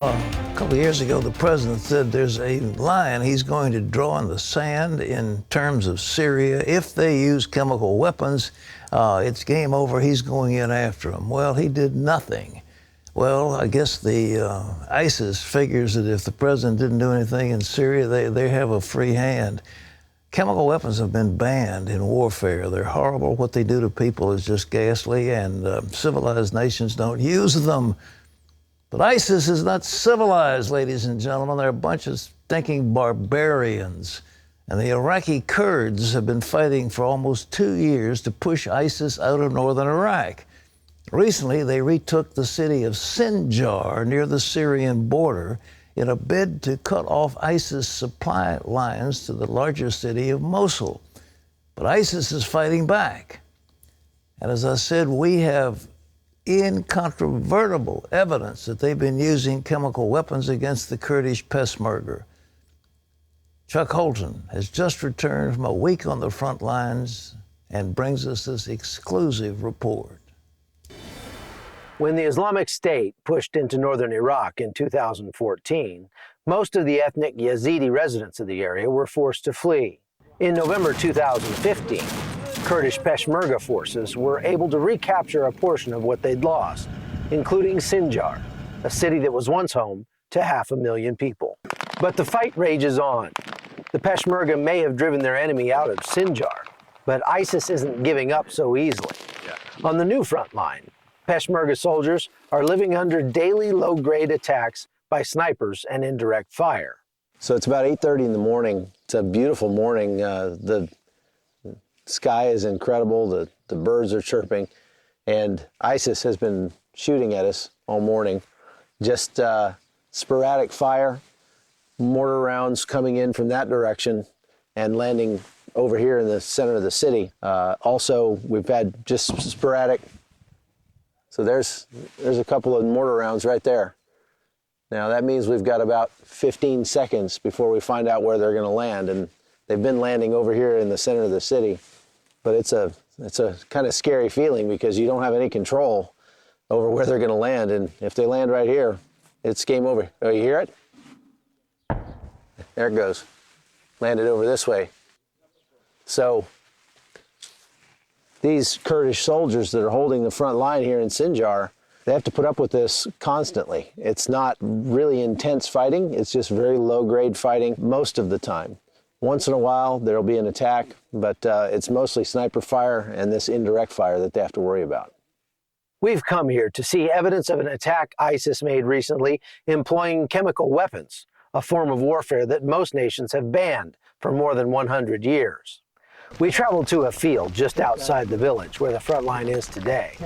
A couple of years ago, the president said there's a line he's going to draw in the sand in terms of Syria. If they use chemical weapons, it's game over. He's going in after them. Well, he did nothing. Well, I guess the ISIS figures that if the president didn't do anything in Syria, they have a free hand. Chemical weapons have been banned in warfare. They're horrible. What they do to people is just ghastly, and civilized nations don't use them. But ISIS is not civilized, ladies and gentlemen. They're a bunch of stinking barbarians. And the Iraqi Kurds have been fighting for almost 2 years to push ISIS out of northern Iraq. Recently, they retook the city of Sinjar near the Syrian border in a bid to cut off ISIS supply lines to the larger city of Mosul. But ISIS is fighting back. And as I said, we have incontrovertible evidence that they've been using chemical weapons against the Kurdish Peshmerga. Chuck Holton has just returned from a week on the front lines and brings us this exclusive report. When the Islamic State pushed into northern Iraq in 2014, most of the ethnic Yazidi residents of the area were forced to flee. In November 2015, Kurdish Peshmerga forces were able to recapture a portion of what they'd lost, including Sinjar, a city that was once home to 500,000 people. But the fight rages on. The Peshmerga may have driven their enemy out of Sinjar, but ISIS isn't giving up so easily. On the new front line, Peshmerga soldiers are living under daily low-grade attacks by snipers and indirect fire. So it's about 8:30 in the morning. It's a beautiful morning. The sky is incredible. The birds are chirping. And ISIS has been shooting at us all morning. Just sporadic fire, mortar rounds coming in from that direction and landing over here in the center of the city. Also, we've had just sporadic. So there's a couple of mortar rounds right there. Now that means we've got about 15 seconds before we find out where they're going to land, and they've been landing over here in the center of the city. But it's a kind of scary feeling because you don't have any control over where they're going to land, and if they land right here, it's game over. Oh, you hear it? There it goes. Landed over this way. So these Kurdish soldiers that are holding the front line here in Sinjar, they have to put up with this constantly. It's not really intense fighting. It's just very low-grade fighting most of the time. Once in a while, there'll be an attack, but it's mostly sniper fire and this indirect fire that they have to worry about. We've come here to see evidence of an attack ISIS made recently employing chemical weapons, a form of warfare that most nations have banned for more than 100 years. We traveled to a field just outside the village where the front line is today,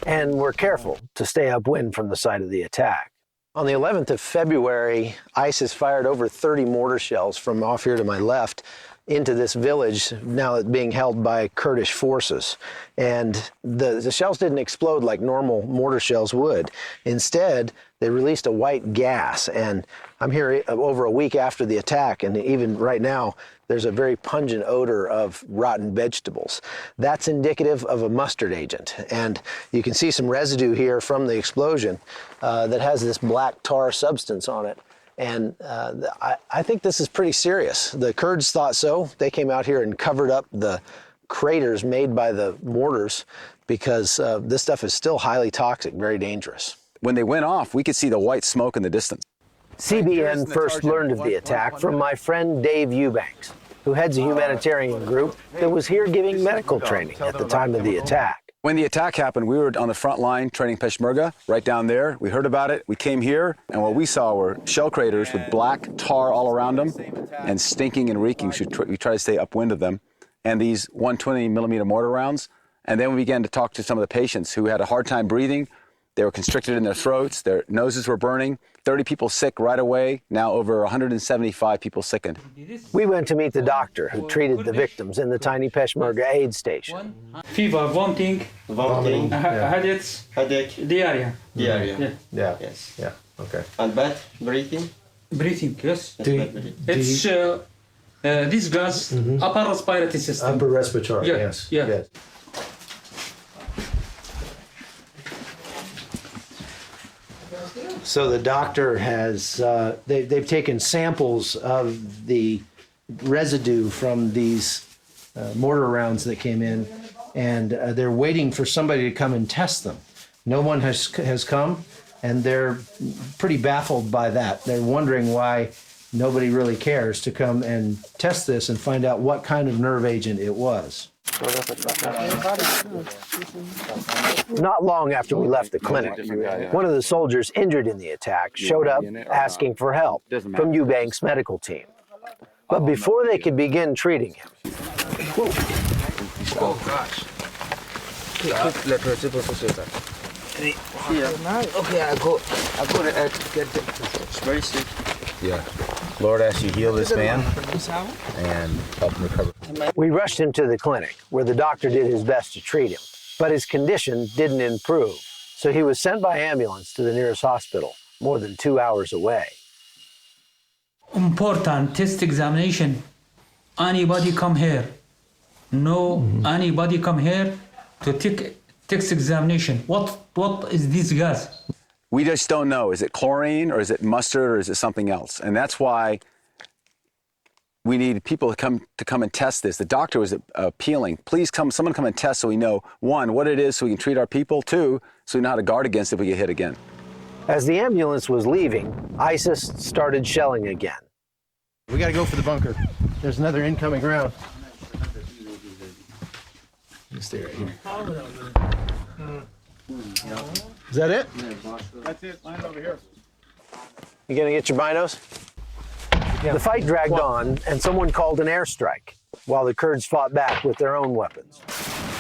and we're careful to stay upwind from the site of the attack. On the 11th of February, ISIS fired over 30 mortar shells from off here to my left into this village, now being held by Kurdish forces. And the shells didn't explode like normal mortar shells would. Instead, they released a white gas. And I'm here over a week after the attack, and even right now, there's a very pungent odor of rotten vegetables. That's indicative of a mustard agent. And you can see some residue here from the explosion that has this black tar substance on it. And I think this is pretty serious. The Kurds thought so. They came out here and covered up the craters made by the mortars because this stuff is still highly toxic, very dangerous. When they went off, we could see the white smoke in the distance. CBN first learned of the attack from my friend Dave Eubanks, who heads a humanitarian group that was here giving medical training at the time of the attack. When the attack happened, we were on the front line training Peshmerga right down there. We heard about it. We came here, and what we saw were shell craters with black tar all around them and stinking and reeking. We try to stay upwind of them. And these 120 millimeter mortar rounds. And then we began to talk to some of the patients who had a hard time breathing. They were constricted in their throats. Their noses were burning. 30 people sick right away. Now over 175 people sickened. We went to meet the doctor who treated the victims in the tiny Peshmerga aid station. Fever, vomiting, headaches, diarrhea. Yeah. Yes. Yeah. Okay. And bad breathing? Breathing, yes. It's this gas, upper respiratory system. Upper respiratory, Yeah, yes. yeah. Yes. So the doctor has, they've taken samples of the residue from these mortar rounds that came in, and they're waiting for somebody to come and test them. No one has come, and they're pretty baffled by that. They're wondering why nobody really cares to come and test this and find out what kind of nerve agent it was. Not long after we left the clinic, one of the soldiers injured in the attack showed up asking for help from Eubank's medical team. But before they could begin treating him, Oh gosh. Okay, I go to get it's very sick. Yeah. Lord, as you heal this man and help him recover. we rushed him to the clinic where the doctor did his best to treat him. But his condition didn't improve, so he was sent by ambulance to the nearest hospital, more than 2 hours away. Important test examination. Anybody come here? No, anybody come here to take test examination. What is this gas? We just don't know. Is it chlorine or is it mustard or is it something else? And that's why we need people to come and test this. The doctor was appealing. Please come, someone come and test so we know, one, what it is so we can treat our people, two, so we know how to guard against if we get hit again. As the ambulance was leaving, ISIS started shelling again. We gotta go for the bunker. There's another incoming round. Stay right here. Is that it? That's it. Line over here. You gonna get your binos? The fight dragged on, and someone called an airstrike, while the Kurds fought back with their own weapons.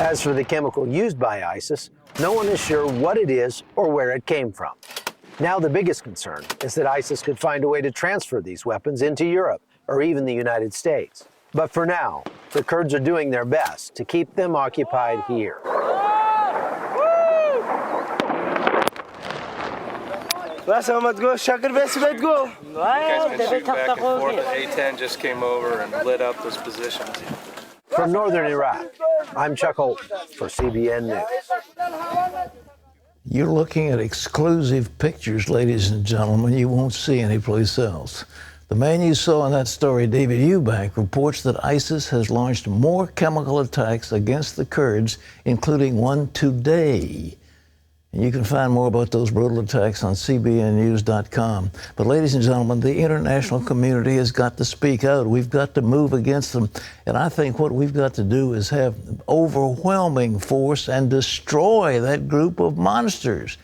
As for the chemical used by ISIS, no one is sure what it is or where it came from. Now the biggest concern is that ISIS could find a way to transfer these weapons into Europe or even the United States. But for now, the Kurds are doing their best to keep them occupied here. A-10 just came over and lit up those positions. From northern Iraq, I'm Chuck Holton for CBN News. You're looking at exclusive pictures, ladies and gentlemen, you won't see anyplace else. The man you saw in that story, David Eubank, reports that ISIS has launched more chemical attacks against the Kurds, including one today. And you can find more about those brutal attacks on CBNnews.com. But ladies and gentlemen, the international community has got to speak out. We've got to move against them. And I think what we've got to do is have overwhelming force and destroy that group of monsters.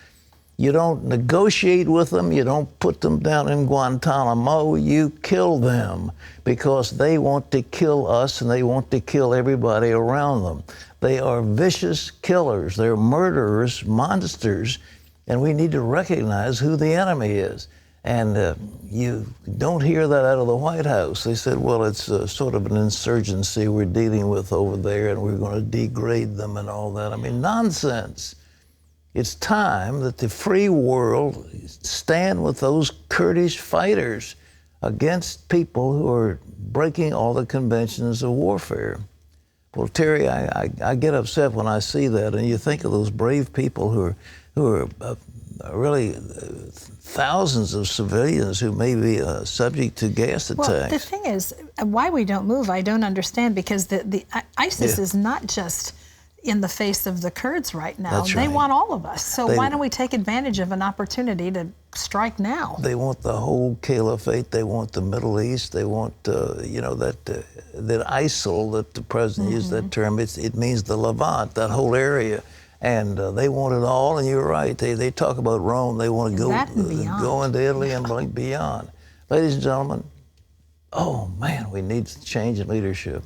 You don't negotiate with them. You don't put them down in Guantanamo. You kill them because they want to kill us and they want to kill everybody around them. They are vicious killers. They're murderers, monsters, and we need to recognize who the enemy is. And you don't hear that out of the White House. They said, well, it's sort of an insurgency we're dealing with over there, and we're going to degrade them and all that. I mean, nonsense. It's time that the free world stand with those Kurdish fighters against people who are breaking all the conventions of warfare. Well, Terry, I get upset when I see that, and you think of those brave people who are really thousands of civilians who may be subject to gas attacks. Well, the thing is, why we don't move, I don't understand, because the ISIS is not just in the face of the Kurds right now. That's They right. want all of us. So why don't we take advantage of an opportunity to strike now? They want the whole caliphate. They want the Middle East. They want, that ISIL, that the president used that term. It means the Levant, that whole area. And they want it all, and you're right. They talk about Rome. They want to go into Italy and beyond. Ladies and gentlemen, oh, man, we need change in leadership.